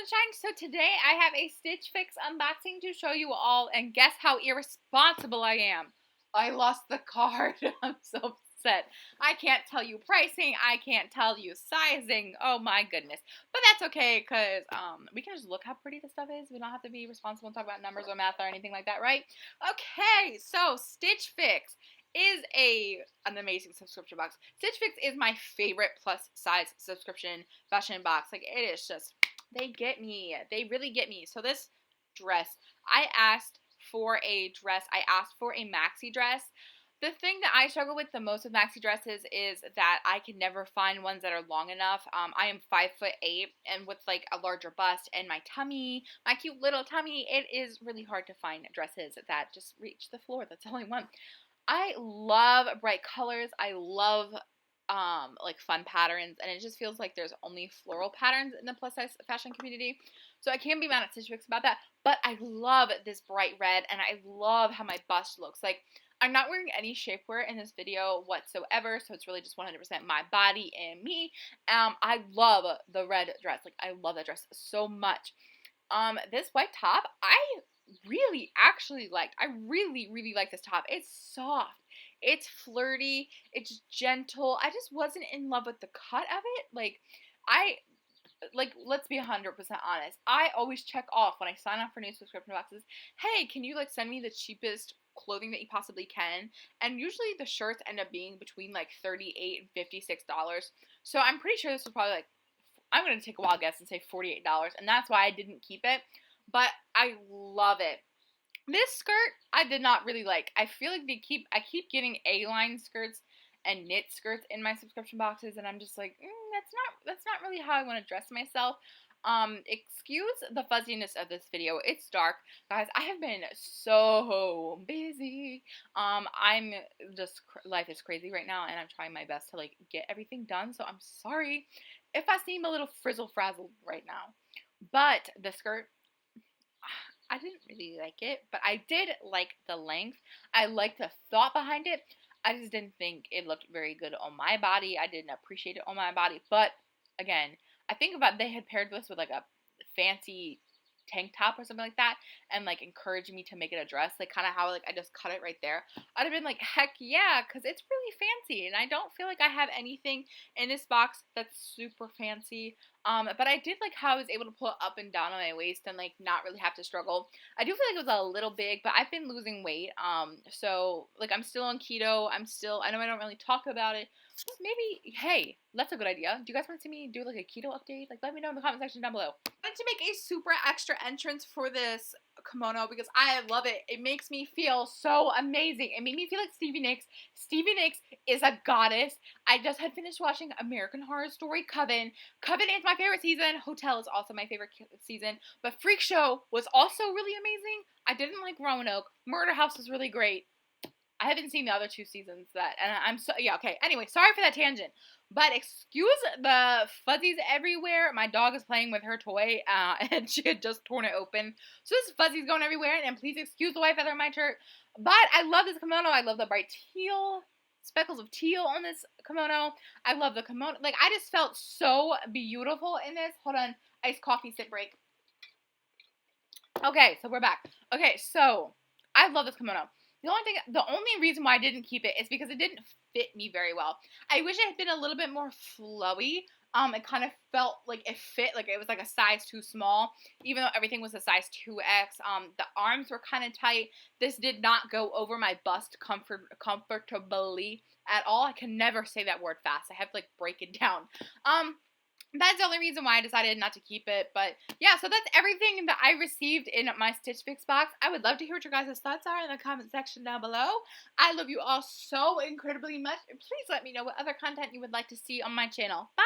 Sunshine. So today I have a Stitch Fix unboxing to show you all, and guess how irresponsible I am. I lost the card. I'm so upset. I can't tell you pricing. I can't tell you sizing. Oh my goodness. But that's okay because we can just look how pretty the stuff is. We don't have to be responsible and talk about numbers or math or anything like that, right? Okay, so Stitch Fix is an amazing subscription box. Stitch Fix is my favorite plus size subscription fashion box. Like, it is just, they get me. They really get me. So this dress, I asked for a dress. I asked for a maxi dress. The thing that I struggle with the most with maxi dresses is that I can never find ones that are long enough. I am 5'8", and with like a larger bust and my tummy, my cute little tummy, it is really hard to find dresses that just reach the floor. That's all I want. I love bright colors. I love like fun patterns, and it just feels like there's only floral patterns in the plus size fashion community. So I can't be mad at Stitch Fix about that. But I love this bright red, and I love how my bust looks. Like, I'm not wearing any shapewear in this video whatsoever, so it's really just 100% my body and me. I love the red dress. Like, I love that dress so much. This white top, I really actually liked. I really like this top. It's soft. It's flirty. It's gentle. I just wasn't in love with the cut of it. Let's be 100% honest. I always check off when I sign up for new subscription boxes. Hey, can you send me the cheapest clothing that you possibly can? And usually the shirts end up being between $38 and $56. So I'm pretty sure this was probably I'm going to take a wild guess and say $48, and that's why I didn't keep it. But I love it. This skirt I did not really like. I feel like I keep getting A-line skirts and knit skirts in my subscription boxes, and I'm just like, that's not really how I want to dress myself. Excuse the fuzziness of this video. It's dark. Guys, I have been so busy. Life is crazy right now, and I'm trying my best to get everything done, so I'm sorry if I seem a little frizzle-frazzled right now. But the skirt, I didn't really like it, but I did like the length. I liked the thought behind it. I just didn't think it looked very good on my body. I didn't appreciate it on my body. But again, I think about they had paired this with a fancy tank top or something like that, and encouraged me to make it a dress, kind of how I just cut it right there. I'd have been like, heck yeah, because it's really fancy, and I don't feel like I have anything in this box that's super fancy. But I did like how I was able to pull it up and down on my waist and not really have to struggle. I do feel like it was a little big, but I've been losing weight. So I'm still on keto. I know I don't really talk about it. But maybe, hey, that's a good idea. Do you guys want to see me do a keto update? Let me know in the comment section down below. I wanted to make a super extra entrance for this kimono because I love it. It makes me feel so amazing. It made me feel like Stevie Nicks. Stevie Nicks is a goddess. I just had finished watching American Horror Story Coven. Coven is my favorite season. Hotel is also my favorite season. But Freak Show was also really amazing. I didn't like Roanoke. Murder House was really great. I haven't seen the other 2 seasons okay. Anyway, sorry for that tangent. But excuse the fuzzies everywhere. My dog is playing with her toy, and she had just torn it open. So there's fuzzies going everywhere, and please excuse the white feather in my shirt. But I love this kimono. I love the bright teal, speckles of teal on this kimono. I love the kimono. I just felt so beautiful in this. Hold on. Iced coffee sip break. Okay, so we're back. Okay, so I love this kimono. The only reason why I didn't keep it is because it didn't fit me very well. I wish it had been a little bit more flowy. It kind of felt like it fit, it was a size too small, even though everything was a size 2X. The arms were kind of tight. This did not go over my bust comfortably at all. I can never say that word fast. I have to break it down. That's the only reason why I decided not to keep it. But yeah, so that's everything that I received in my Stitch Fix box. I would love to hear what your guys' thoughts are in the comment section down below. I love you all so incredibly much. And please let me know what other content you would like to see on my channel. Bye!